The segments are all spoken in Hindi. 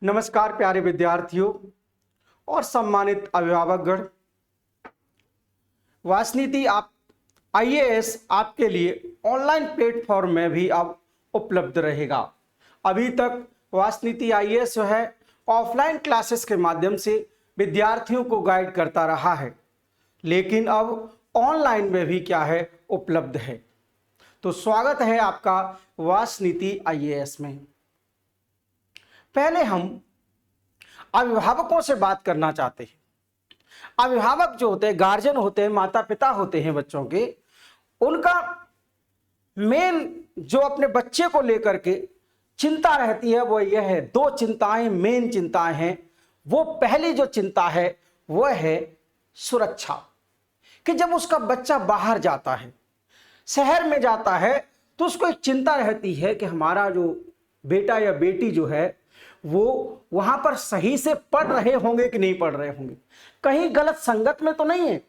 नमस्कार प्यारे विद्यार्थियों और सम्मानित अभिभावकगण। वासनीति आप आईएएस आपके लिए ऑनलाइन प्लेटफॉर्म में भी अब उपलब्ध रहेगा। अभी तक वासनीति आईएएस जो है ऑफलाइन क्लासेस के माध्यम से विद्यार्थियों को गाइड करता रहा है, लेकिन अब ऑनलाइन में भी क्या है उपलब्ध है। तो स्वागत है आपका वासनीति आईएएस में। पहले हम अभिभावकों से बात करना चाहते हैं। अभिभावक जो होते हैं, गार्जियन होते हैं, माता पिता होते हैं बच्चों के, उनका मेन जो अपने बच्चे को लेकर के चिंता रहती है वो यह है, दो चिंताएं मेन चिंताएं हैं। वो पहली जो चिंता है वो है सुरक्षा, कि जब उसका बच्चा बाहर जाता है, शहर में जाता है, तो उसको एक चिंता रहती है कि हमारा जो बेटा या बेटी जो है वो वहां पर सही से पढ़ रहे होंगे कि नहीं पढ़ रहे होंगे, कहीं गलत संगत में तो नहीं है।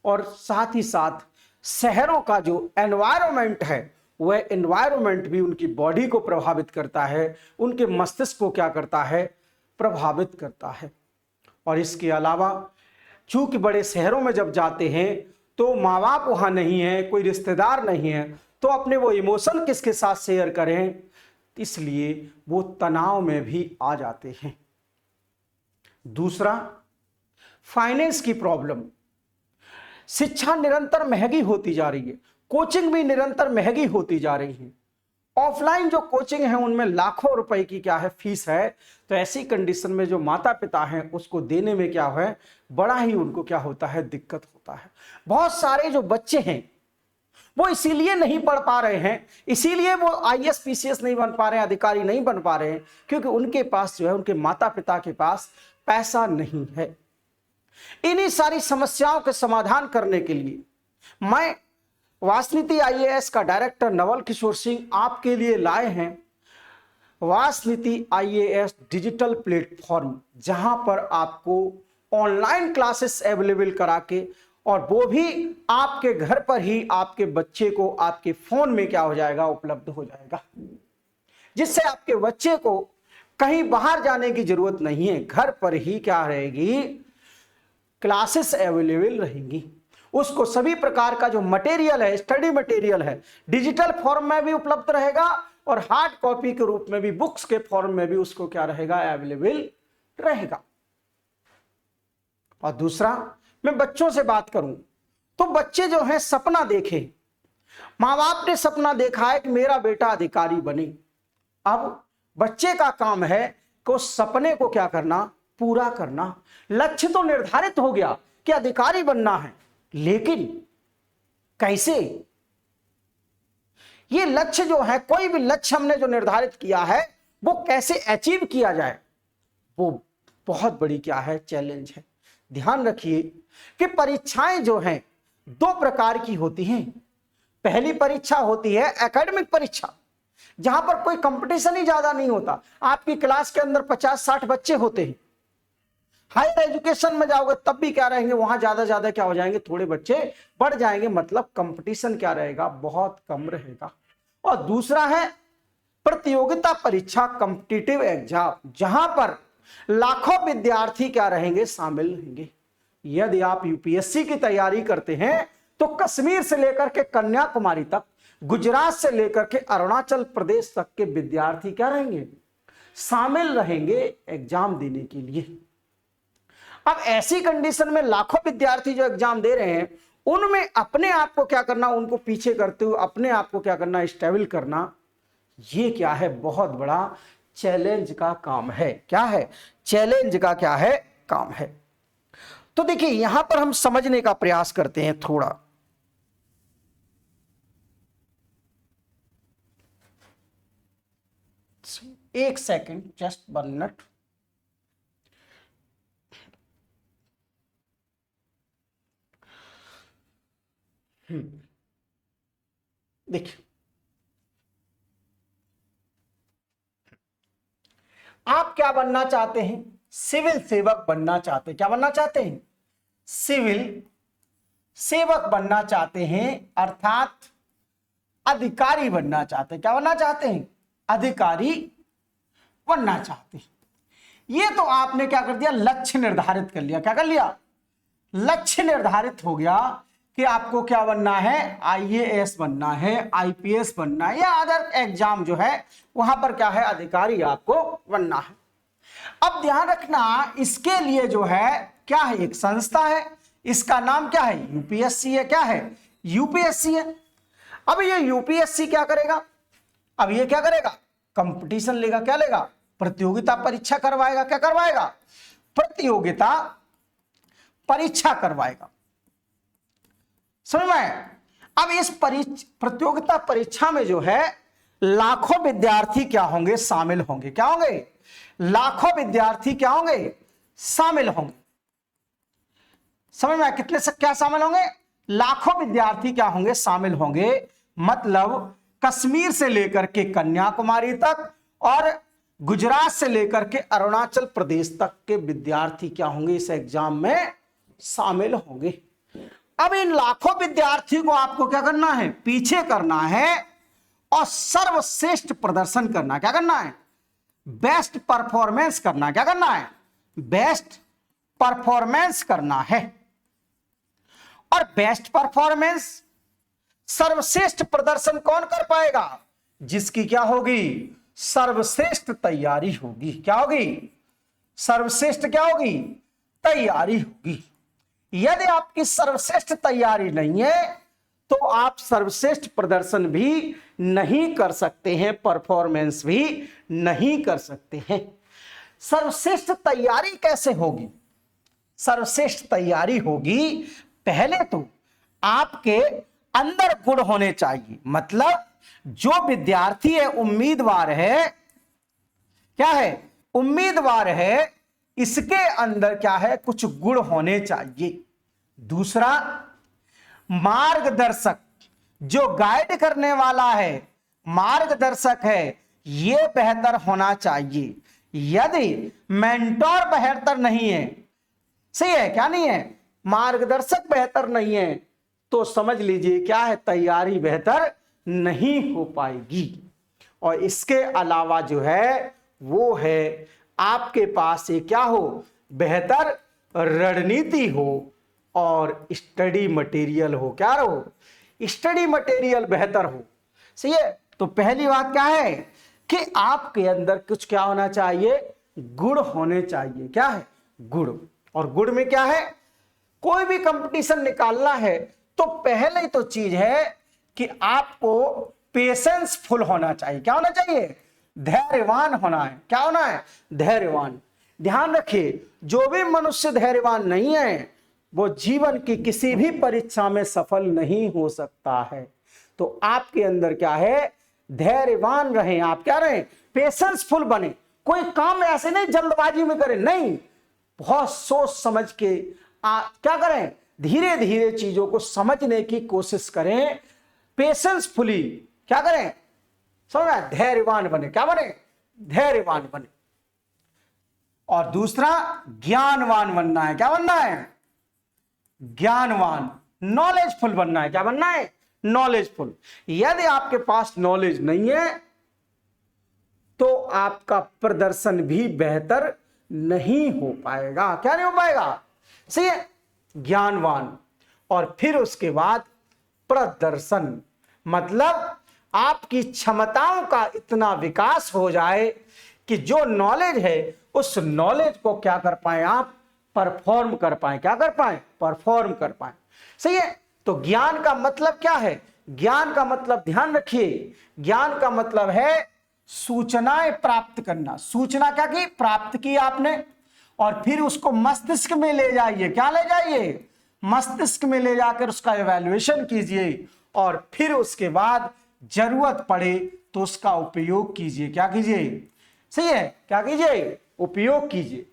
और साथ ही साथ शहरों का जो एनवायरनमेंट है वह एनवायरनमेंट भी उनकी बॉडी को प्रभावित करता है, उनके मस्तिष्क को क्या करता है, प्रभावित करता है। और इसके अलावा चूंकि बड़े शहरों में जब जाते हैं तो माँ बाप वहां नहीं है, कोई रिश्तेदार नहीं है, तो अपने वो इमोशन किसके साथ शेयर करें, इसलिए वो तनाव में भी आ जाते हैं। दूसरा, फाइनेंस की प्रॉब्लम। शिक्षा निरंतर महंगी होती जा रही है, कोचिंग भी निरंतर महंगी होती जा रही है। ऑफलाइन जो कोचिंग है उनमें लाखों रुपए की क्या है फीस है। तो ऐसी कंडीशन में जो माता पिता हैं उसको देने में क्या है, बड़ा ही उनको क्या होता है, दिक्कत होता है। बहुत सारे जो बच्चे हैं वो इसीलिए नहीं पढ़ पा रहे हैं, इसीलिए वो आईएएस पीसीएस नहीं बन पा रहे हैं, अधिकारी नहीं बन पा रहे हैं, क्योंकि उनके पास जो है, उनके माता पिता के पास पैसा नहीं है। इन्हीं सारी समस्याओं के समाधान करने के लिए मैं वासनीति आईएएस का डायरेक्टर नवल किशोर सिंह आपके लिए लाए हैं वासनीति आईएएस डिजिटल प्लेटफॉर्म, जहां पर आपको ऑनलाइन क्लासेस अवेलेबल करा के, और वो भी आपके घर पर ही आपके बच्चे को आपके फोन में क्या हो जाएगा, उपलब्ध हो जाएगा, जिससे आपके बच्चे को कहीं बाहर जाने की जरूरत नहीं है। घर पर ही क्या रहेगी, क्लासेस अवेलेबल रहेंगी। उसको सभी प्रकार का जो मटेरियल है, स्टडी मटेरियल है, डिजिटल फॉर्म में भी उपलब्ध रहेगा और हार्ड कॉपी के रूप में भी, बुक्स के फॉर्म में भी उसको क्या रहेगा, अवेलेबल रहेगा। और दूसरा, मैं बच्चों से बात करूं तो बच्चे जो हैं सपना देखें। मां बाप ने सपना देखा है कि मेरा बेटा अधिकारी बने। अब बच्चे का काम है कि उस सपने को क्या करना, पूरा करना। लक्ष्य तो निर्धारित हो गया कि अधिकारी बनना है, लेकिन कैसे? ये लक्ष्य जो है, कोई भी लक्ष्य हमने जो निर्धारित किया है वो कैसे अचीव किया जाए, वो बहुत बड़ी क्या है, चैलेंज है। ध्यान रखिए कि परीक्षाएं जो हैं दो प्रकार की होती हैं। पहली परीक्षा होती है एकेडमिक परीक्षा, जहां पर कोई कंपटीशन ही ज्यादा नहीं होता। आपकी क्लास के अंदर 50-60 बच्चे होते हैं। हायर एजुकेशन में जाओगे तब भी क्या रहेंगे, वहां ज्यादा क्या हो जाएंगे, थोड़े बच्चे बढ़ जाएंगे, मतलब कंपटीशन क्या रहेगा, बहुत कम रहेगा। और दूसरा है प्रतियोगिता परीक्षा, कॉम्पिटिटिव एग्जाम, जहां पर लाखों विद्यार्थी क्या रहेंगे, शामिल रहेंगे। यदि आप यूपीएससी की तैयारी करते हैं तो कश्मीर से लेकर के कन्याकुमारी तक, गुजरात से लेकर के अरुणाचल प्रदेश तक के विद्यार्थी क्या रहेंगे, शामिल रहेंगे एग्जाम देने के लिए। अब ऐसी कंडीशन में लाखों विद्यार्थी जो एग्जाम दे रहे हैं, उनमें अपने आप को क्या करना, उनको पीछे करते हुए अपने आप को क्या करना, स्टेबल करना, ये क्या है, बहुत बड़ा चैलेंज का काम है। क्या है, चैलेंज का क्या है, काम है। तो देखिए यहां पर हम समझने का प्रयास करते हैं थोड़ा। एक सेकंड, जस्ट 1 मिनट। देखिए, आप क्या बनना चाहते हैं, सिविल सेवक बनना चाहते हैं। क्या बनना चाहते हैं, सिविल सेवक बनना चाहते हैं, अर्थात अधिकारी बनना चाहते हैं। क्या बनना चाहते हैं, अधिकारी बनना चाहते हैं। ये तो आपने क्या कर दिया, लक्ष्य निर्धारित कर लिया। क्या कर लिया, लक्ष्य निर्धारित हो गया कि आपको क्या बनना है, आईएएस बनना है, आईपीएस बनना है, या अदर एग्जाम जो है वहां पर क्या है, अधिकारी आपको बनना है। अब ध्यान रखना, इसके लिए जो है क्या है, एक संस्था है, इसका नाम क्या है, यूपीएससी है। क्या है, यूपीएससी है। अब ये यूपीएससी क्या करेगा, अब ये क्या करेगा, कंपटीशन लेगा। क्या लेगा, प्रतियोगिता परीक्षा करवाएगा। क्या करवाएगा, प्रतियोगिता परीक्षा करवाएगा। समझ में। अब इस प्रतियोगिता परीक्षा में जो है लाखों विद्यार्थी क्या होंगे, शामिल होंगे। क्या होंगे, लाखों विद्यार्थी क्या होंगे, शामिल होंगे। समझ में, कितने से क्या शामिल होंगे, लाखों विद्यार्थी क्या होंगे, शामिल होंगे। मतलब कश्मीर से लेकर के कन्याकुमारी तक और गुजरात से लेकर के अरुणाचल प्रदेश तक के विद्यार्थी क्या होंगे, इस एग्जाम में शामिल होंगे। अब इन लाखों विद्यार्थियों को आपको क्या करना है, पीछे करना है और सर्वश्रेष्ठ प्रदर्शन करना। क्या करना है, बेस्ट परफॉर्मेंस करना। क्या करना है, बेस्ट परफॉर्मेंस करना है। और बेस्ट परफॉर्मेंस, सर्वश्रेष्ठ प्रदर्शन कौन कर पाएगा, जिसकी क्या होगी, सर्वश्रेष्ठ तैयारी होगी। क्या होगी, सर्वश्रेष्ठ क्या होगी, तैयारी होगी। यदि आपकी सर्वश्रेष्ठ तैयारी नहीं है तो आप सर्वश्रेष्ठ प्रदर्शन भी नहीं कर सकते हैं, परफॉर्मेंस भी नहीं कर सकते हैं। सर्वश्रेष्ठ तैयारी कैसे होगी, सर्वश्रेष्ठ तैयारी होगी, पहले तो आपके अंदर गुण होने चाहिए। मतलब जो विद्यार्थी है, उम्मीदवार है, क्या है, उम्मीदवार है, इसके अंदर क्या है, कुछ गुण होने चाहिए। दूसरा, मार्गदर्शक, जो गाइड करने वाला है, मार्गदर्शक है, यह बेहतर होना चाहिए। यदि मेंटोर बेहतर नहीं है, सही है, क्या नहीं है, मार्गदर्शक बेहतर नहीं है, तो समझ लीजिए क्या है, तैयारी बेहतर नहीं हो पाएगी। और इसके अलावा जो है वो है आपके पास ये क्या हो, बेहतर रणनीति हो और स्टडी मटेरियल हो। क्या हो, स्टडी मटेरियल बेहतर हो। सही है। तो पहली बात क्या है कि आपके अंदर कुछ क्या होना चाहिए, गुण होने चाहिए। क्या है, गुण। और गुण में क्या है, कोई भी कंपटीशन निकालना है तो पहले तो चीज है कि आपको पेशेंसफुल होना चाहिए। क्या होना चाहिए, धैर्यवान होना है। क्या होना है, धैर्यवान। ध्यान रखिए, जो भी मनुष्य धैर्यवान नहीं है वो जीवन की किसी भी परीक्षा में सफल नहीं हो सकता है। तो आपके अंदर क्या है, धैर्यवान रहें। आप क्या रहें, पेशेंसफुल बने। कोई काम ऐसे नहीं जल्दबाजी में करें, नहीं, बहुत सोच समझ के क्या करें, धीरे धीरे चीजों को समझने की कोशिश करें। पेशेंसफुली क्या करें, समझ, धैर्यवान बने। क्या बने, धैर्यवान बने। और दूसरा, ज्ञानवान बनना है। क्या बनना है, ज्ञानवान, नॉलेजफुल बनना है। क्या बनना है, नॉलेजफुल। यदि आपके पास नॉलेज नहीं है तो आपका प्रदर्शन भी बेहतर नहीं हो पाएगा। क्या नहीं हो पाएगा, सही है, ज्ञानवान। और फिर उसके बाद प्रदर्शन, मतलब आपकी क्षमताओं का इतना विकास हो जाए कि जो नॉलेज है उस नॉलेज को क्या कर पाए, आप परफॉर्म कर पाए। क्या कर पाए, परफॉर्म कर पाए। सही है। तो ज्ञान का मतलब क्या है, ज्ञान का मतलब ध्यान रखिए, ज्ञान का मतलब है सूचनाएं प्राप्त करना। सूचना क्या की, प्राप्त की आपने, और फिर उसको मस्तिष्क में ले जाइए। क्या ले जाइए, मस्तिष्क में ले जाकर उसका इवैल्यूएशन कीजिए, और फिर उसके बाद जरूरत पड़े तो उसका उपयोग कीजिए। क्या कीजिए, सही है, क्या कीजिए, उपयोग कीजिए।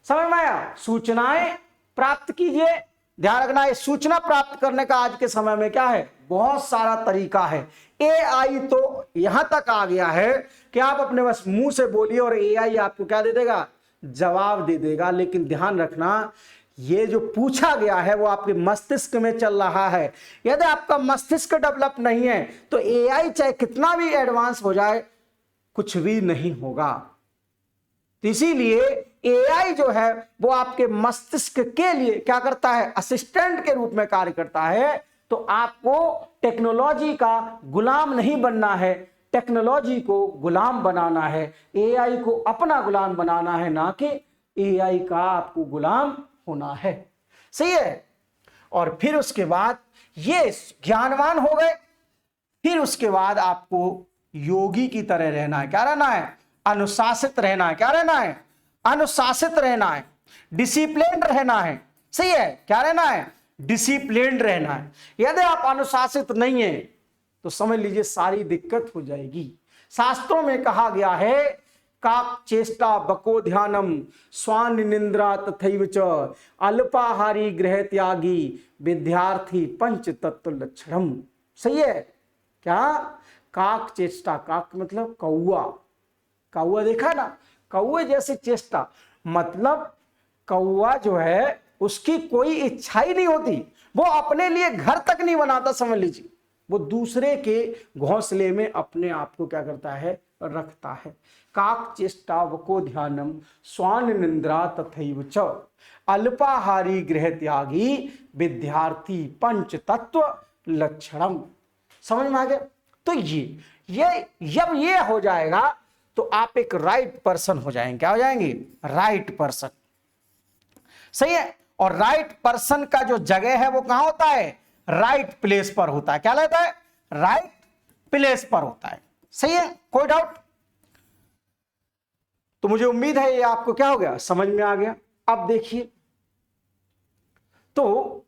समझ में आया, सूचनाएं प्राप्त कीजिए। ध्यान रखना, ये सूचना प्राप्त करने का आज के समय में क्या है, बहुत सारा तरीका है। एआई तो यहां तक आ गया है कि आप अपने बस मुंह से बोलिए और एआई आपको क्या दे देगा, जवाब दे देगा। लेकिन ध्यान रखना, ये जो पूछा गया है वो आपके मस्तिष्क में चल रहा है। यदि आपका मस्तिष्क डेवलप नहीं है तो एआई चाहे कितना भी एडवांस हो जाए कुछ भी नहीं होगा। तो इसीलिए एआई जो है वो आपके मस्तिष्क के लिए क्या करता है, असिस्टेंट के रूप में कार्य करता है। तो आपको टेक्नोलॉजी का गुलाम नहीं बनना है, टेक्नोलॉजी को गुलाम बनाना है, एआई को अपना गुलाम बनाना है, ना कि एआई का आपको गुलाम होना है। सही है। और फिर उसके बाद ये ज्ञानवान हो गए, फिर उसके बाद आपको योगी की तरह रहना है। क्या रहना है, अनुशासित रहना है। क्या रहना है, अनुशासित रहना है, डिसिप्लिन रहना है। सही है, क्या रहना है, डिसिप्लिन रहना है। यदि आप अनुशासित नहीं है तो समझ लीजिए सारी दिक्कत हो जाएगी। शास्त्रों में कहा गया है, काक चेष्टा बको ध्यानम स्वान निंद्रा तथैव च अल्पाहारी गृह त्यागी विद्यार्थी पंच तत्व लक्षणम। सही है। क्या, काक चेष्टा, काक मतलब कौआ, कौआ देखा ना, कौए जैसी चेष्टा, मतलब कौआ जो है उसकी कोई इच्छा ही नहीं होती, वो अपने लिए घर तक नहीं बनाता, समझ लीजिए, वो दूसरे के घोंसले में अपने आप को क्या करता है, रखता है। काक चेष्टा वको ध्यानम स्वान निंद्रा तथैव च अल्पाहारी गृह त्यागी विद्यार्थी पंच तत्व लक्षणम। समझ में आ गया। तो ये जब ये हो जाएगा तो आप एक राइट पर्सन हो जाएंगे। क्या हो जाएंगे, राइट पर्सन। सही है। और राइट पर्सन का जो जगह है वो कहां होता है, राइट प्लेस पर होता है। क्या लेता है, राइट प्लेस पर होता है। सही है, कोई डाउट। तो मुझे उम्मीद है ये आपको क्या हो गया, समझ में आ गया। अब देखिए, तो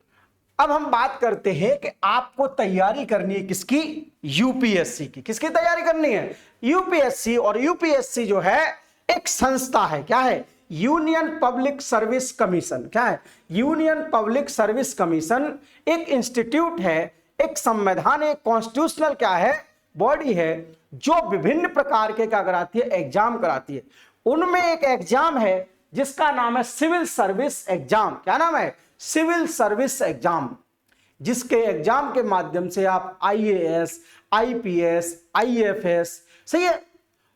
अब हम बात करते हैं कि आपको तैयारी करनी है किसकी, यूपीएससी की। किसकी तैयारी करनी है, यूपीएससी। और यूपीएससी जो है एक संस्था है। क्या है, यूनियन पब्लिक सर्विस कमीशन। क्या है, यूनियन पब्लिक सर्विस कमीशन एक इंस्टीट्यूट है, एक संवैधान, एक कॉन्स्टिट्यूशनल क्या है, बॉडी है, जो विभिन्न प्रकार के क्या कराती है, एग्जाम कराती है। उनमें एक एग्जाम है जिसका नाम है सिविल सर्विस एग्जाम। क्या नाम है, सिविल सर्विस एग्जाम, जिसके एग्जाम के माध्यम से आप आईएएस, आईपीएस, आईएफएस, सही है,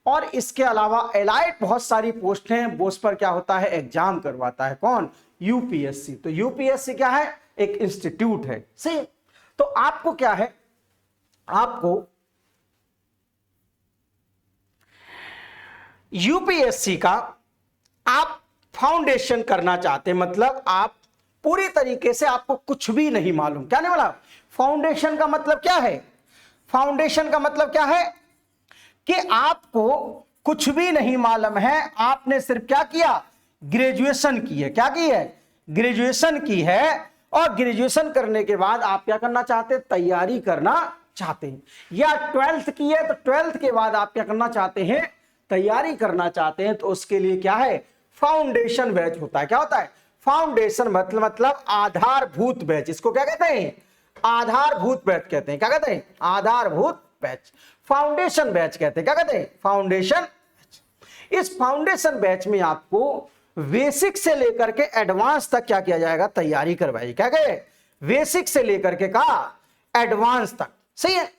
और इसके अलावा एलाइड बहुत सारी पोस्ट हैं, वो उस पर क्या होता है, एग्जाम करवाता है। कौन, यूपीएससी। तो यूपीएससी क्या है, एक इंस्टीट्यूट है। सही। तो आपको क्या है, आपको यूपीएससी का आप फाउंडेशन करना चाहते हैं, मतलब आप पूरी तरीके से, आपको कुछ भी नहीं मालूम। क्या नहीं बोला, फाउंडेशन का मतलब क्या है, फाउंडेशन का मतलब क्या है कि आपको कुछ भी नहीं मालूम है, आपने सिर्फ क्या किया, ग्रेजुएशन की है। क्या की है, ग्रेजुएशन की है। और ग्रेजुएशन करने के बाद आप क्या करना चाहते हैं, तैयारी करना चाहते हैं। या 12th की है तो 12th के बाद आप क्या करना चाहते हैं, तैयारी करना चाहते हैं। तो उसके लिए क्या है, फाउंडेशन बैच होता है। क्या होता है, फाउंडेशन मतलब आधारभूत बैच। इसको क्या कहते हैं, आधारभूत बैच कहते हैं। क्या कहते हैं, आधारभूत बैच, फाउंडेशन बैच कहते हैं। क्या कहते हैं, फाउंडेशन बैच। इस फाउंडेशन बैच में आपको बेसिक से लेकर के एडवांस तक क्या किया जाएगा, तैयारी करवाई। क्या कहे, बेसिक से लेकर के कहा एडवांस तक। सही है।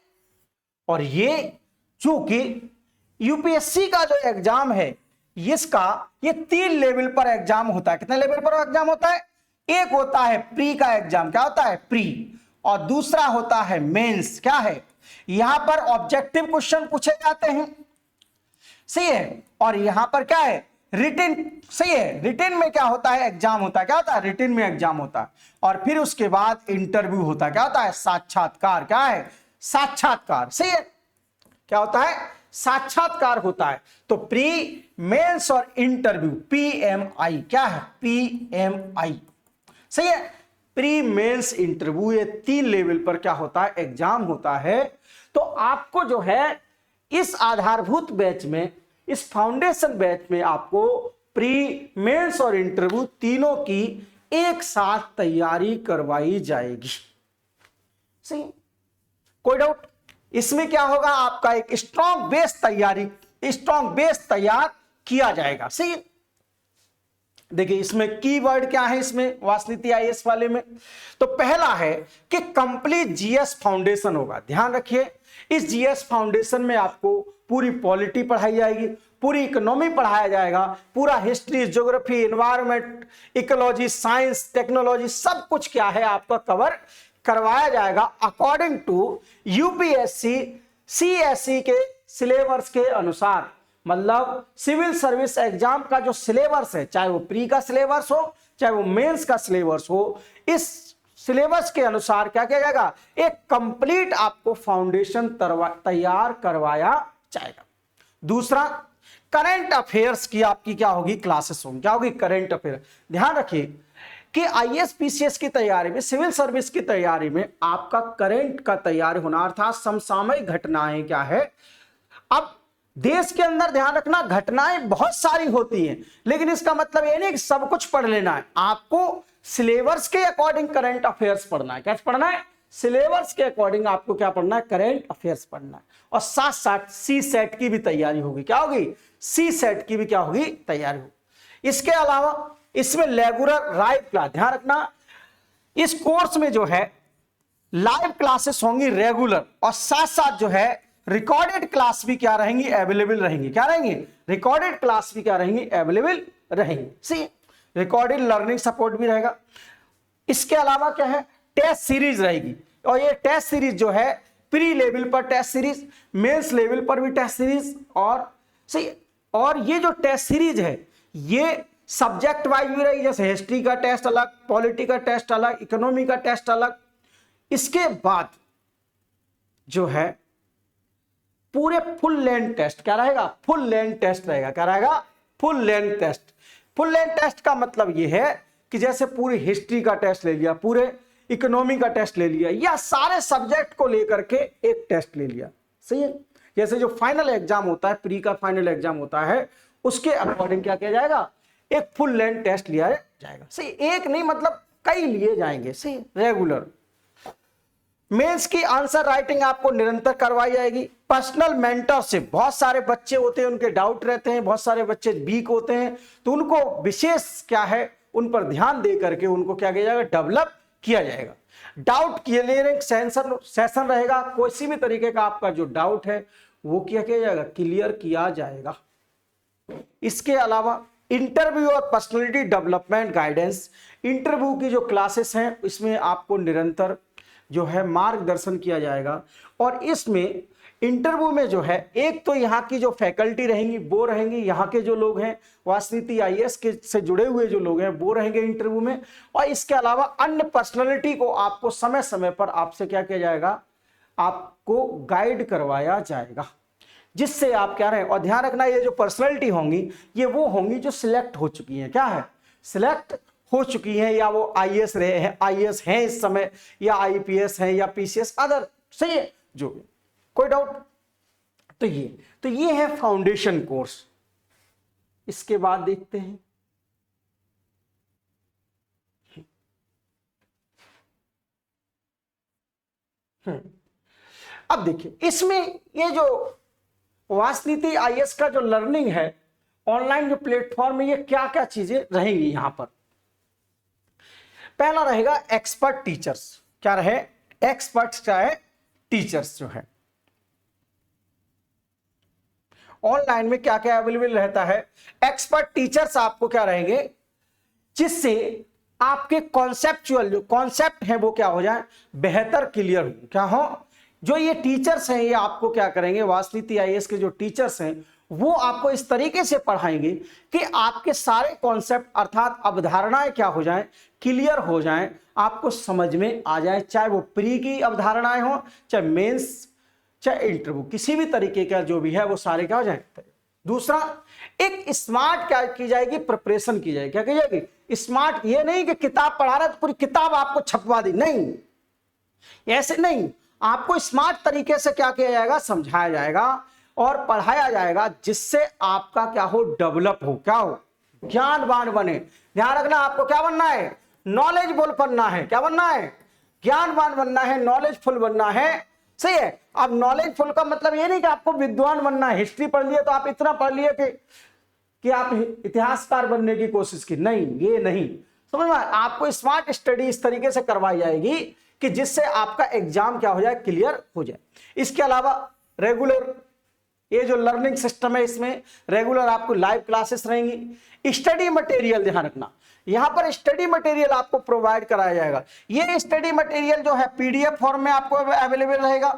और ये चूंकि यूपीएससी का जो एग्जाम है, इसका ये 3 लेवल पर एग्जाम होता है। कितने लेवल पर एग्जाम होता है, एक होता है प्री का एग्जाम। क्या होता है, प्री। और दूसरा होता है मेंस। क्या है, यहां पर ऑब्जेक्टिव क्वेश्चन पूछे जाते हैं। सही है। और यहां पर क्या है, रिटन। सही है। रिटन में क्या होता है, एग्जाम होता है। क्या होता है, रिटन में एग्जाम होता है। और फिर उसके बाद इंटरव्यू होता है। क्या होता है, साक्षात्कार। क्या है, साक्षात्कार। सही है। क्या होता है, साक्षात्कार होता है। तो प्री, मेंस और इंटरव्यू, पीएमआई। क्या है, पीएमआई। सही है। प्री, मेंस, इंटरव्यू, ये 3 लेवल पर क्या होता है, एग्जाम होता है। तो आपको जो है इस आधारभूत बैच में, इस फाउंडेशन बैच में आपको प्री, मेंस और इंटरव्यू तीनों की एक साथ तैयारी करवाई जाएगी। सही, कोई डाउट। इसमें क्या होगा, आपका एक स्ट्रॉन्ग बेस तैयार किया जाएगा। सही। देखिए इसमें कीवर्ड क्या है, इसमें वासनीति आईएएस वाले में, तो पहला है कि कंप्लीट जीएस फाउंडेशन होगा। ध्यान रखिए, इस जीएस फाउंडेशन में आपको पूरी पॉलिटी पढ़ाई जाएगी, पूरी इकोनॉमी पढ़ाया जाएगा, पूरा history, geography, environment, ecology, science, technology, सब कुछ क्या है आपका कवर करवाया जाएगा अकॉर्डिंग टू यूपीएससी सीएसई के सिलेबस के अनुसार। मतलब सिविल सर्विस एग्जाम का जो सिलेबस है, चाहे वो प्री का सिलेबस हो चाहे वो मेंस का सिलेबस हो, इस सिलेबस के अनुसार क्या किया जाएगा, एक कंप्लीट आपको फाउंडेशन तैयार करवाया जाएगा। दूसरा, करंट अफेयर्स की आपकी क्या होगी, क्लासेस होंगी। क्या होगी, करंट अफेयर। ध्यान रखिए कि आईएएस पीसीएस की तैयारी में, सिविल सर्विस की तैयारी में आपका करंट का तैयारी होना, अर्थात समसामयिक घटनाएं क्या है। अब देश के अंदर ध्यान रखना, घटनाएं बहुत सारी होती हैं, लेकिन इसका मतलब ये नहीं कि सब कुछ पढ़ लेना है। आपको सिलेबस के अकॉर्डिंग करंट अफेयर्स पढ़ना है। क्या पढ़ना है, सिलेबस के अकॉर्डिंग आपको क्या पढ़ना है, करंट अफेयर्स पढ़ना है। और साथ साथ सी सेट की भी तैयारी होगी। क्या होगी, सी सेट की भी क्या होगी, तैयारी होगी। इसके अलावा इसमें रेगुलर लाइव क्लास, ध्यान रखना इस कोर्स में जो है लाइव क्लासेस होंगी रेगुलर, और साथ साथ जो है रिकॉर्डेड क्लास भी क्या रहेंगी, अवेलेबल रहेंगी। क्या रहेंगी, रिकॉर्डेड क्लास भी क्या रहेंगी, अवेलेबल रहेंगी। सी रिकॉर्डेड लर्निंग सपोर्ट भी रहेगा। इसके अलावा क्या है, टेस्ट सीरीज रहेगी, और ये टेस्ट सीरीज जो है प्री लेवल पर टेस्ट सीरीज, मेंस लेवल पर भी टेस्ट सीरीज, और सही, और ये जो टेस्ट सीरीज है ये सब्जेक्ट वाइज भी रहेगी, जैसे हिस्ट्री का टेस्ट अलग, पॉलिटी का टेस्ट अलग, इकोनॉमी का टेस्ट अलग। इसके बाद जो है पूरे फुल लेंथ टेस्ट क्या रहेगा, फुल लेंथ टेस्ट रहेगा। क्या रहेगा, full length test. Full length test का मतलब यह है कि जैसे पूरी हिस्ट्री का टेस्ट ले लिया, पूरे इकोनॉमी का टेस्ट ले लिया, या सारे सब्जेक्ट को लेकर के एक टेस्ट ले लिया। सही है, जैसे जो फाइनल एग्जाम होता है, प्री का फाइनल एग्जाम होता है, उसके अकॉर्डिंग क्या किया जाएगा, एक फुल लेंथ टेस्ट लिया जाएगा। सही, एक नहीं मतलब कई लिए जाएंगे। सही, रेगुलर। मेंस की आंसर राइटिंग आपको निरंतर करवाई जाएगी। पर्सनल मेंटरशिप, बहुत सारे बच्चे होते हैं उनके डाउट रहते हैं, बहुत सारे बच्चे वीक होते हैं, तो उनको विशेष क्या है, उन पर ध्यान दे करके उनको क्या किया जाएगा, डेवलप किया जाएगा। डाउट क्लियरिंग सेशन रहेगा, किसी भी तरीके का आपका जो डाउट है वो क्या किया जाएगा, क्लियर किया जाएगा। इसके अलावा इंटरव्यू और पर्सनालिटी डेवलपमेंट गाइडेंस, इंटरव्यू की जो क्लासेस हैं इसमें आपको निरंतर जो है मार्गदर्शन किया जाएगा। और इसमें इंटरव्यू में जो है एक तो यहाँ की जो फैकल्टी रहेंगी वो रहेंगी, यहाँ के जो लोग हैं वासनीति आईएएस के से जुड़े हुए जो लोग हैं वो रहेंगे इंटरव्यू में, और इसके अलावा अन्य पर्सनालिटी को आपको समय समय पर आपसे क्या किया जाएगा, आपको गाइड करवाया जाएगा, जिससे आप क्या रहे। और ध्यान रखना ये जो पर्सनालिटी होंगी ये वो होंगी जो सिलेक्ट हो चुकी हैं। क्या है, सिलेक्ट हो चुकी हैं, या वो आईएएस रहे हैं, आईएएस हैं इस समय, या आईपीएस हैं, या पीसीएस अदर। सही है, जो भी, कोई डाउट। तो ये है फाउंडेशन कोर्स। इसके बाद देखते हैं अब देखिए इसमें ये जो वासनीति आईएएस का जो लर्निंग है ऑनलाइन जो प्लेटफॉर्म में, ये क्या क्या चीजें रहेंगी यहां पर। पहला रहेगा एक्सपर्ट टीचर्स। क्या रहे, एक्सपर्ट्स क्या है, टीचर्स जो है ऑनलाइन में क्या क्या अवेलेबल रहता है। एक्सपर्ट टीचर्स आपको क्या रहेंगे, जिससे आपके कॉन्सेप्चुअल जो कॉन्सेप्ट है वो क्या हो जाए, बेहतर क्लियर हो। क्या हो, जो ये टीचर्स हैं ये आपको क्या करेंगे, वासनीति आईएएस के जो टीचर्स हैं वो आपको इस तरीके से पढ़ाएंगे कि आपके सारे कॉन्सेप्ट अर्थात अवधारणाएं क्या हो जाएं, क्लियर हो जाएं, आपको समझ में आ जाए। चाहे वो प्री की अवधारणाएं हो, चाहे मेंस, चाहे इंटरव्यू, किसी भी तरीके का जो भी है वो सारे क्या हो जाए। दूसरा, एक स्मार्ट क्या की जाएगी, प्रिपरेशन की जाएगी। क्या की जाएगी, स्मार्ट। ये नहीं कि किताब पढ़ा रहा है तो पूरी किताब आपको छपवा दी, नहीं, ऐसे नहीं। आपको स्मार्ट तरीके से क्या किया जाएगा, समझाया जाएगा और पढ़ाया जाएगा, जिससे आपका क्या हो, डेवलप हो, क्या हो, ज्ञानवान बने। ध्यान रखना, आपको क्या बनना है, नॉलेजफुल बनना है। क्या बनना है, ज्ञानवान बनना है, नॉलेजफुल बनना है। सही है। अब नॉलेजफुल का मतलब ये नहीं कि आपको विद्वान बनना है, हिस्ट्री पढ़ लिया तो आप इतना पढ़ लिए कि आप इतिहासकार बनने की कोशिश की, नहीं, ये नहीं। समझ में, आपको स्मार्ट स्टडी इस तरीके से करवाई जाएगी कि जिससे आपका एग्जाम क्या हो जाए, क्लियर हो जाए। इसके अलावा रेगुलर ये जो लर्निंग सिस्टम है इसमें रेगुलर आपको लाइव क्लासेस रहेंगी। स्टडी मटेरियल ध्यान रखना, यहां पर स्टडी मटेरियल आपको प्रोवाइड कराया जाएगा। ये स्टडी मटेरियल जो है पीडीएफ फॉर्म में आपको अवेलेबल रहेगा।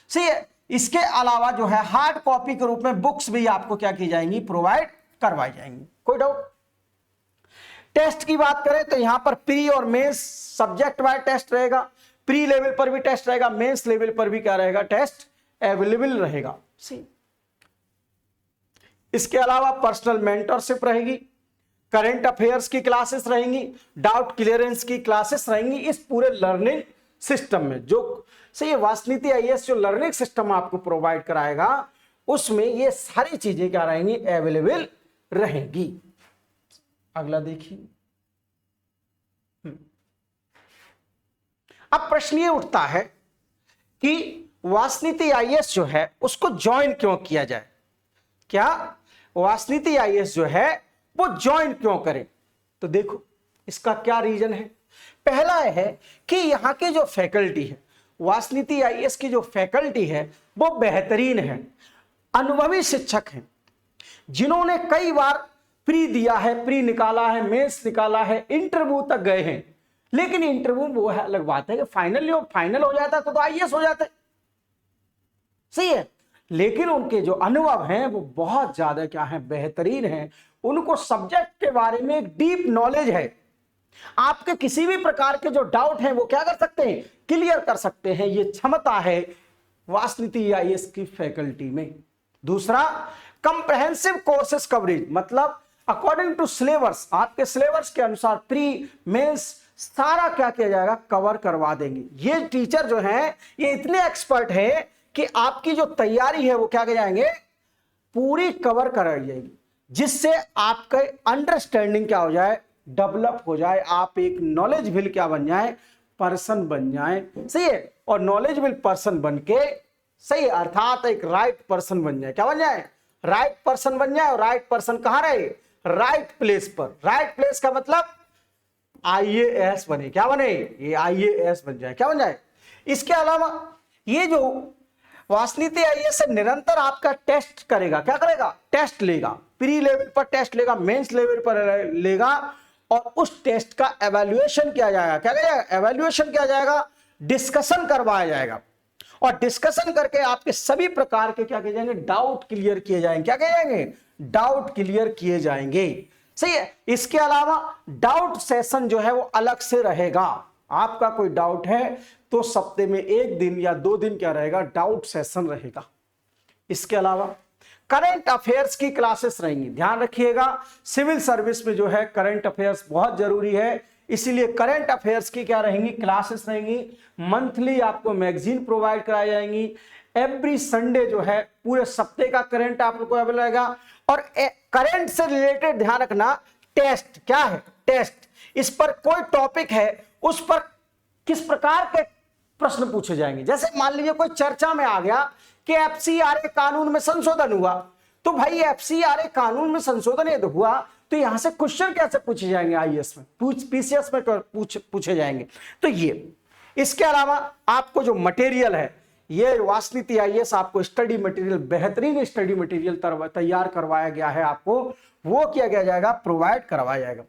सही है, इसके अलावा जो है हार्ड कॉपी के रूप में बुक्स भी आपको क्या की जाएंगी, प्रोवाइड करवाई जाएंगी। कोई डाउट? टेस्ट की बात करें तो यहां पर प्री और मेंस सब्जेक्ट वाइज टेस्ट रहेगा। प्री लेवल पर भी टेस्ट रहेगा, मेंस लेवल पर भी क्या रहेगा, टेस्ट अवेलेबल रहेगा। सी इसके अलावा पर्सनल मेंटरशिप रहेगी, करंट अफेयर्स की क्लासेस रहेंगी, डाउट क्लियरेंस की क्लासेस रहेंगी इस पूरे लर्निंग सिस्टम में। जो सही वासनीति आईएएस जो लर्निंग सिस्टम आपको प्रोवाइड कराएगा उसमें ये सारी चीजें क्या रहेंगी, अवेलेबल रहेंगी। अगला देखिए। अब प्रश्न ये उठता है कि वासनीति आईएएस जो है उसको ज्वाइन क्यों किया जाए, क्या वासनीति आईएएस जो है वो ज्वाइन क्यों करें? तो देखो इसका क्या रीजन है। पहला है कि यहां के जो फैकल्टी है, वासनीति आईएएस की जो फैकल्टी है वो बेहतरीन है, अनुभवी शिक्षक हैं जिन्होंने कई बार प्री दिया है, प्री निकाला है, मेंस निकाला है, इंटरव्यू तक गए हैं। लेकिन इंटरव्यू वो है अलग बात है कि फाइनल हो जाता तो आईएएस हो जाते, सही है। लेकिन उनके जो अनुभव हैं वो बहुत ज्यादा क्या है, बेहतरीन हैं। उनको सब्जेक्ट के बारे में एक डीप नॉलेज है। आपके किसी भी प्रकार के जो डाउट हैं वो क्या कर सकते हैं, क्लियर कर सकते हैं। ये क्षमता है वासनीति आईएएस की फैकल्टी में। दूसरा, कंप्रहेंसिव कोर्सेज कवरेज, मतलब अकॉर्डिंग टू सिलेबस, आपके सिलेबस के अनुसार प्री मेंस सारा क्या किया जाएगा, कवर करवा देंगे। ये टीचर जो हैं ये इतने एक्सपर्ट हैं कि आपकी जो तैयारी है वो क्या कर जाएंगे, पूरी कवर कराई जाएगी, जिससे आपका अंडरस्टैंडिंग क्या हो जाए, डेवलप हो जाए, आप एक नॉलेजेबल क्या बन जाए, पर्सन बन जाए। सही है, और नॉलेजेबल पर्सन बन के सही अर्थात एक राइट पर्सन बन जाए। क्या बन जाए, राइट पर्सन बन जाए। और राइट पर्सन कहां रहे, राइट प्लेस पर। राइट प्लेस का मतलब आईएएस बने, क्या बने, ये आईएएस बन जाए, क्या बन जाए। इसके अलावा ये जो वासनीति आईएएस से निरंतर आपका टेस्ट करेगा, क्या करेगा, टेस्ट लेगा, प्री लेवल पर टेस्ट लेगा, मेंस लेवल पर लेगा, और उस टेस्ट का एवेल्युएशन किया जाएगा। क्या किया जाएगा, एवेल्युएशन किया जाएगा, डिस्कशन करवाया जाएगा, और डिस्कशन करके आपके सभी प्रकार के क्या किए जाएंगे, डाउट क्लियर किए जाएंगे। क्या किए जाएंगे, डाउट क्लियर किए जाएंगे। सही है। इसके अलावा डाउट सेशन जो है वो अलग से रहेगा। आपका कोई डाउट है तो सप्ताह में 1 दिन या 2 दिन क्या रहेगा, डाउट सेशन रहेगा। इसके अलावा करंट अफेयर्स की क्लासेस रहेंगी। ध्यान रखिएगा, सिविल सर्विस में जो है करंट अफेयर्स बहुत जरूरी है, इसीलिए करंट अफेयर्स की क्या रहेंगी, क्लासेस रहेंगी। मंथली आपको मैगजीन प्रोवाइड कराई जाएंगी। एवरी संडे जो है पूरे सप्ताह का करंट आप लोग को अवेलेबल रहेगा। और करंट से रिलेटेड ध्यान रखना, टेस्ट क्या है, टेस्ट, इस पर कोई टॉपिक है उस पर किस प्रकार के प्रश्न पूछे जाएंगे। जैसे मान लीजिए कोई चर्चा में आ गया कि एफसीआरए कानून में संशोधन हुआ, तो भाई एफसीआरए कानून में संशोधन यदि हुआ तो यहां से क्वेश्चन कैसे पूछे जाएंगे, आईएएस में, पीसीएस में पूछे जाएंगे। तो ये, इसके अलावा आपको जो मटेरियल है, ये वासनीति आईएएस आपको स्टडी मटेरियल, बेहतरीन स्टडी मटेरियल तैयार करवाया गया है, आपको वो किया गया जाएगा, प्रोवाइड करवाया जाएगा।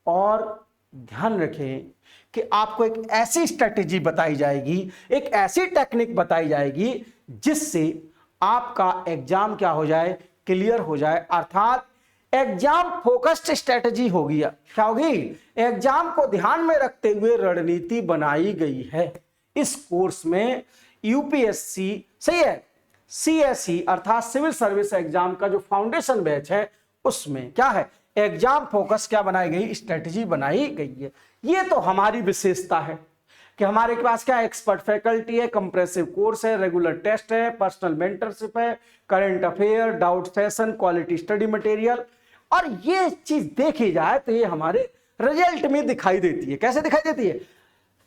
और ध्यान रखें कि आपको एक ऐसी स्ट्रेटेजी बताई जाएगी, एक ऐसी टेक्निक बताई जाएगी जिससे आपका एग्जाम क्या हो जाए, क्लियर हो जाए। अर्थात एग्जाम फोकस्ड स्ट्रेटेजी होगी। क्या होगी, एग्जाम को ध्यान में रखते हुए रणनीति बनाई गई है। इस कोर्स में यूपीएससी, सही है, सीएसई अर्थात सिविल सर्विस एग्जाम का जो फाउंडेशन बैच है उसमें क्या है, एग्जाम फोकस क्या बनाई गई, स्ट्रेटेजी बनाई गई है। ये तो हमारी विशेषता है कि हमारे पास क्या एक्सपर्ट फैकल्टी है, कंप्रेसिव कोर्स है, रेगुलर टेस्ट है, पर्सनल मेंटरशिप है, current affair, doubt session, quality study material. और ये चीज देखी जाए तो ये हमारे रिजल्ट में दिखाई देती है। कैसे दिखाई देती है,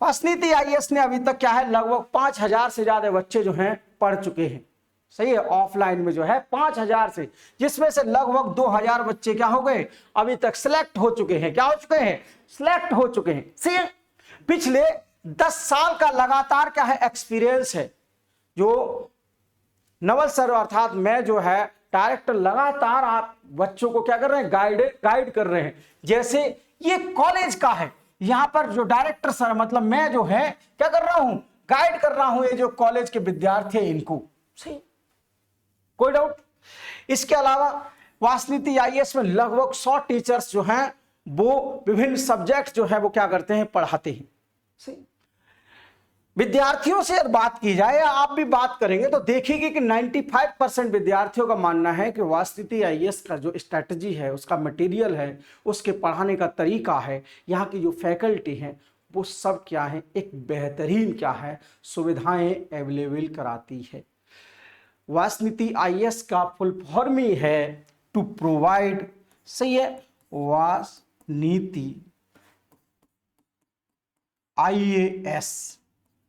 वासनीति आईएएस ने अभी तक क्या है, लगभग 5000 से ज्यादा बच्चे जो हैं पढ़ चुके हैं। सही है, ऑफलाइन में जो है 5000 से, जिसमें से लगभग 2000 बच्चे क्या हो गए, अभी तक सिलेक्ट हो चुके हैं। क्या हो चुके हैं, सिलेक्ट हो चुके हैं। सही है, पिछले 10 साल का लगातार क्या है, एक्सपीरियंस है जो नवल सर अर्थात मैं जो है डायरेक्टर लगातार आप बच्चों को क्या कर रहे हैं, गाइड कर रहे हैं। जैसे ये कॉलेज का है, यहां पर जो डायरेक्टर सर मतलब मैं जो है क्या कर रहा हूं, गाइड कर रहा हूं ये जो कॉलेज के विद्यार्थी हैं इनको। सही, कोई डाउट? इसके अलावा वासनीति आईएएस में लगभग 100 टीचर्स जो हैं वो विभिन्न सब्जेक्ट जो है वो क्या करते हैं, पढ़ाते हैं। सही, विद्यार्थियों से अगर बात की जाए या आप भी बात करेंगे तो देखेंगे कि 95% विद्यार्थियों का मानना है कि वासनीति आईएएस का जो स्ट्रैटेजी है, उसका मटेरियल है, उसके पढ़ाने का तरीका है, यहाँ की जो फैकल्टी है वो सब क्या है, एक बेहतरीन क्या है, सुविधाएं अवेलेबल कराती है। वासनीति आईएएस का फुल फॉर्म ही है टू प्रोवाइड, सही है, वासनीति आईएएस,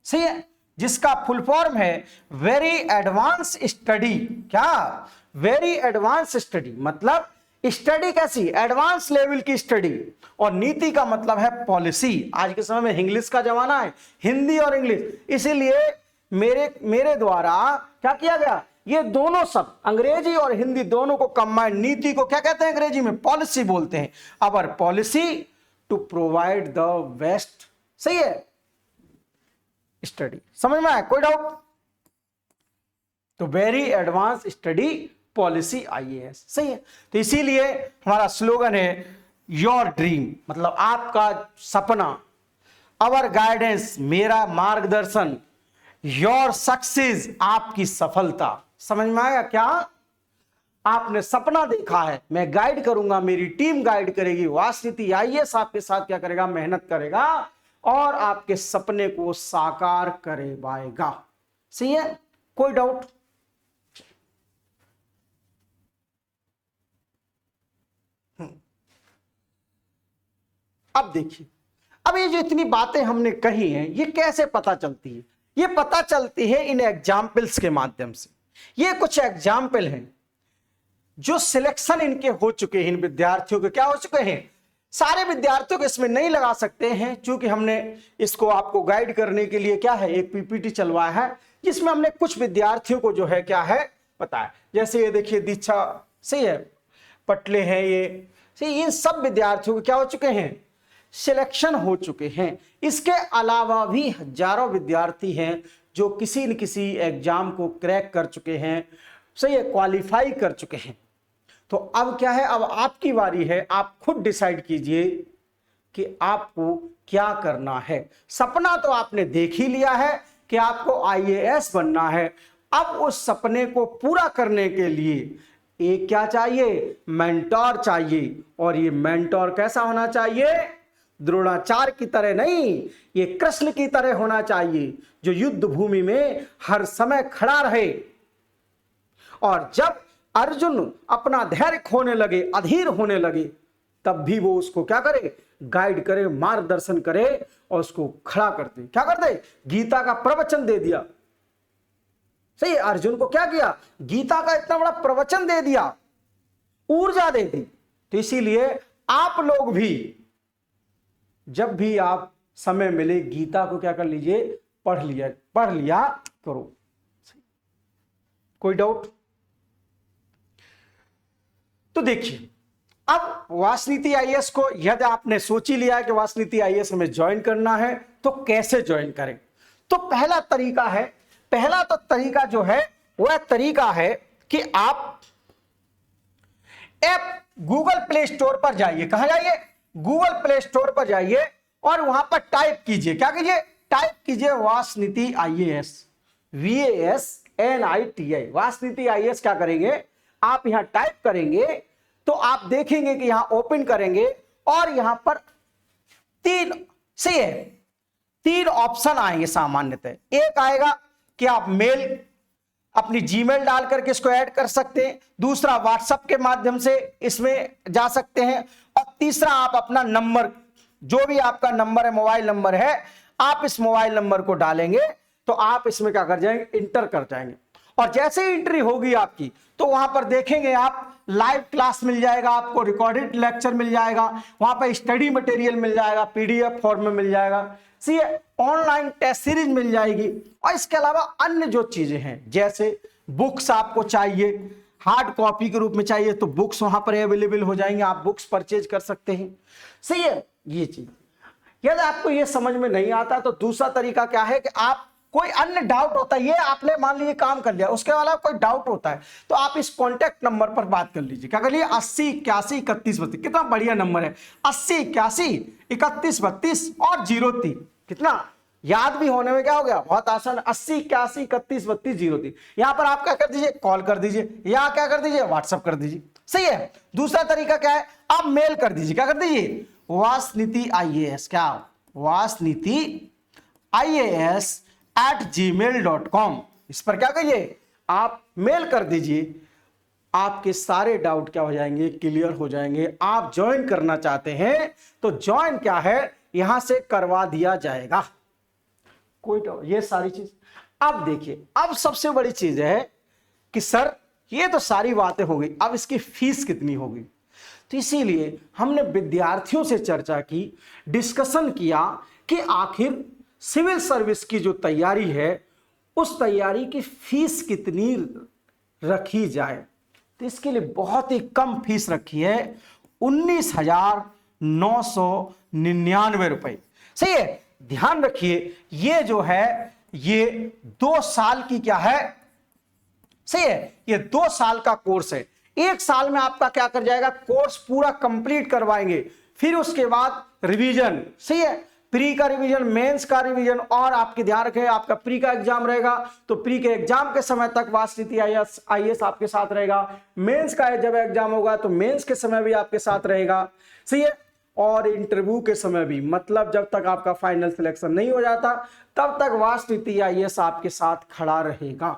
सही है, जिसका फुल फॉर्म है वेरी एडवांस स्टडी। क्या? वेरी एडवांस स्टडी, मतलब स्टडी कैसी, एडवांस लेवल की स्टडी। और नीति का मतलब है पॉलिसी। आज के समय में इंग्लिश का जमाना है, हिंदी और इंग्लिश, इसीलिए मेरे द्वारा क्या किया गया, ये दोनों शब्द अंग्रेजी और हिंदी दोनों को कंबाइंड, नीति को क्या कहते हैं अंग्रेजी में, पॉलिसी बोलते हैं। Our policy to provide the best, सही है, स्टडी। समझ में आया? कोई डाउट? तो very advance study policy IAS, सही है। तो इसीलिए हमारा स्लोगन है योर ड्रीम, मतलब आपका सपना, अवर गाइडेंस, मेरा मार्गदर्शन, योर सक्सेस, आपकी सफलता। समझ में आया? क्या आपने सपना देखा है, मैं गाइड करूंगा, मेरी टीम गाइड करेगी, वासनीति आईएएस आपके साथ क्या करेगा, मेहनत करेगा और आपके सपने को साकार करवाएगा। सही है? कोई डाउट? अब देखिए, अब ये जो इतनी बातें हमने कही हैं ये कैसे पता चलती है? ये पता चलती है इन एग्जाम्पल्स के माध्यम से। ये कुछ एग्जाम्पल हैं जो सिलेक्शन इनके हो चुके हैं, इन विद्यार्थियों के क्या हो चुके हैं, सारे विद्यार्थियों को इसमें नहीं लगा सकते हैं, क्योंकि हमने इसको आपको गाइड करने के लिए क्या है, एक पीपीटी चलवाया है जिसमें हमने कुछ विद्यार्थियों को जो है क्या है बताया। जैसे ये देखिए दीक्षा, सही है, पटले हैं ये, सही, इन सब विद्यार्थियों को क्या हो चुके हैं, सिलेक्शन हो चुके हैं। इसके अलावा भी हजारों विद्यार्थी हैं जो किसी न किसी एग्जाम को क्रैक कर चुके हैं, सही है, क्वालिफाई कर चुके हैं। तो अब क्या है, अब आपकी बारी है, आप खुद डिसाइड कीजिए कि आपको क्या करना है। सपना तो आपने देख ही लिया है कि आपको आईएएस बनना है। अब उस सपने को पूरा करने के लिए एक क्या चाहिए, मेंटोर चाहिए। और ये मेंटोर कैसा होना चाहिए, द्रोणाचार्य की तरह नहीं, ये कृष्ण की तरह होना चाहिए, जो युद्ध भूमि में हर समय खड़ा रहे। और जब अर्जुन अपना धैर्य खोने लगे, अधीर होने लगे, तब भी वो उसको क्या करे, गाइड करे, मार्गदर्शन करे और उसको खड़ा करते। क्या करते, गीता का प्रवचन दे दिया। सही, अर्जुन को क्या किया, गीता का इतना बड़ा प्रवचन दे दिया, ऊर्जा दे दी। तो इसीलिए आप लोग भी जब भी आप समय मिले गीता को क्या कर लीजिए, पढ़ लिया करो। कोई डाउट? तो देखिए, अब वासनीति आईएएस को यदि आपने सोच ही लिया कि वासनीति आईएएस हमें ज्वाइन करना है तो कैसे ज्वाइन करें। तो पहला तो तरीका जो है वह तरीका है कि आप ऐप गूगल प्ले स्टोर पर जाइए। कहां जाइए, गूगल प्ले स्टोर पर जाइए और वहां पर टाइप कीजिए, क्या कीजिए, टाइप कीजिए वासनीति आईएएस, VASNITI, वासनीति आईएएस। क्या करेंगे आप, यहां टाइप करेंगे तो आप देखेंगे कि यहां ओपन करेंगे और यहां पर तीन ऑप्शन आएंगे सामान्यतः। एक आएगा कि आप मेल, अपनी जीमेल डाल करके इसको ऐड कर सकते हैं, दूसरा व्हाट्सएप के माध्यम से इसमें जा सकते हैं, और तीसरा आप अपना नंबर, जो भी आपका नंबर है, मोबाइल नंबर है, आप इस मोबाइल नंबर को डालेंगे तो आप इसमें क्या कर जाएंगे, इंटर कर जाएंगे। और जैसे ही एंट्री होगी आपकी तो वहां पर देखेंगे आप लाइव क्लास मिल जाएगा, आपको रिकॉर्डेड लेक्चर मिल जाएगा, वहां पर स्टडी मटेरियल मिल जाएगा, PDF फॉर्म में मिल जाएगा, सी ऑनलाइन टेस्ट सीरीज मिल जाएगी। और इसके अलावा अन्य जो चीजें हैं जैसे बुक्स आपको चाहिए, हार्ड कॉपी के रूप में चाहिए तो बुक्स वहां पर अवेलेबल हो जाएंगे, आप बुक्स परचेज कर सकते हैं। सही है ये चीज। यदि आपको ये समझ में नहीं आता तो दूसरा तरीका क्या है कि आप कोई अन्य डाउट होता है, ये आपने मान लीजिए काम कर लिया, उसके अलावा कोई डाउट होता है तो आप इस कॉन्टैक्ट नंबर पर बात कर लीजिए। क्या कर लीजिए 80 81 31 32, कितना बढ़िया नंबर है 80 81 31 32 और 03, कितना याद भी होने में क्या हो गया बहुत आसान, 80 81 31 32 03। यहां पर आप क्या कर दीजिए कॉल कर दीजिए या क्या कर दीजिए व्हाट्सअप कर दीजिए। सही है। दूसरा तरीका क्या है, आप मेल कर दीजिए, क्या कर दीजिए वासनीति IAS, क्या वासनीति IAS@gmail.com, इस पर क्या करिए आप मेल कर दीजिए, आपके सारे डाउट क्या हो जाएंगे क्लियर हो जाएंगे। आप ज्वाइन करना चाहते हैं तो ज्वाइन क्या है यहां से करवा दिया जाएगा, कोई डाउट ये सारी चीज। अब देखिए अब सबसे बड़ी चीज है कि सर ये तो सारी बातें हो गई, अब इसकी फीस कितनी होगी। तो इसीलिए हमने विद्यार्थियों से चर्चा की, डिस्कशन किया कि आखिर सिविल सर्विस की जो तैयारी है उस तैयारी की फीस कितनी रखी जाए। तो इसके लिए बहुत ही कम फीस रखी है 19,999 रुपए। सही है। ध्यान रखिए ये जो है ये 2 साल की क्या है, सही है, ये 2 साल का कोर्स है। 1 साल में आपका क्या कर जाएगा कोर्स पूरा कंप्लीट करवाएंगे, फिर उसके बाद रिवीजन। सही है। प्री का रिवीजन, मेंस का रिवीजन, और आपके ध्यान रखें आपका प्री का एग्जाम रहेगा तो प्री के एग्जाम के समय तक वासनीति IAS आपके साथ रहेगा। मेंस का जब एग्जाम होगा तो मेंस के समय भी आपके साथ रहेगा। सही है। और इंटरव्यू के समय भी, मतलब जब तक आपका फाइनल सिलेक्शन नहीं हो जाता तब तक वासनीति IAS आपके साथ खड़ा रहेगा।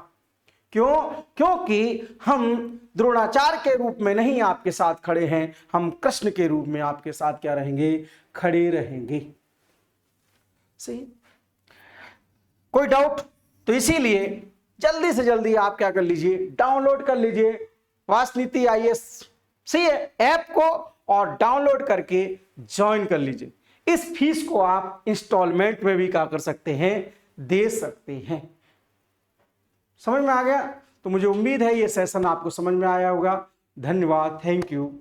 क्यों? क्योंकि हम द्रोणाचार्य के रूप में नहीं आपके साथ खड़े हैं, हम कृष्ण के रूप में आपके साथ क्या रहेंगे खड़े रहेंगे। सही। कोई डाउट? तो इसीलिए जल्दी से जल्दी आप क्या कर लीजिए डाउनलोड कर लीजिए वासनीति IAS, सही है, ऐप को, और डाउनलोड करके ज्वाइन कर लीजिए। इस फीस को आप इंस्टॉलमेंट में भी क्या कर सकते हैं दे सकते हैं। समझ में आ गया? तो मुझे उम्मीद है ये सेशन आपको समझ में आया होगा। धन्यवाद, थैंक यू।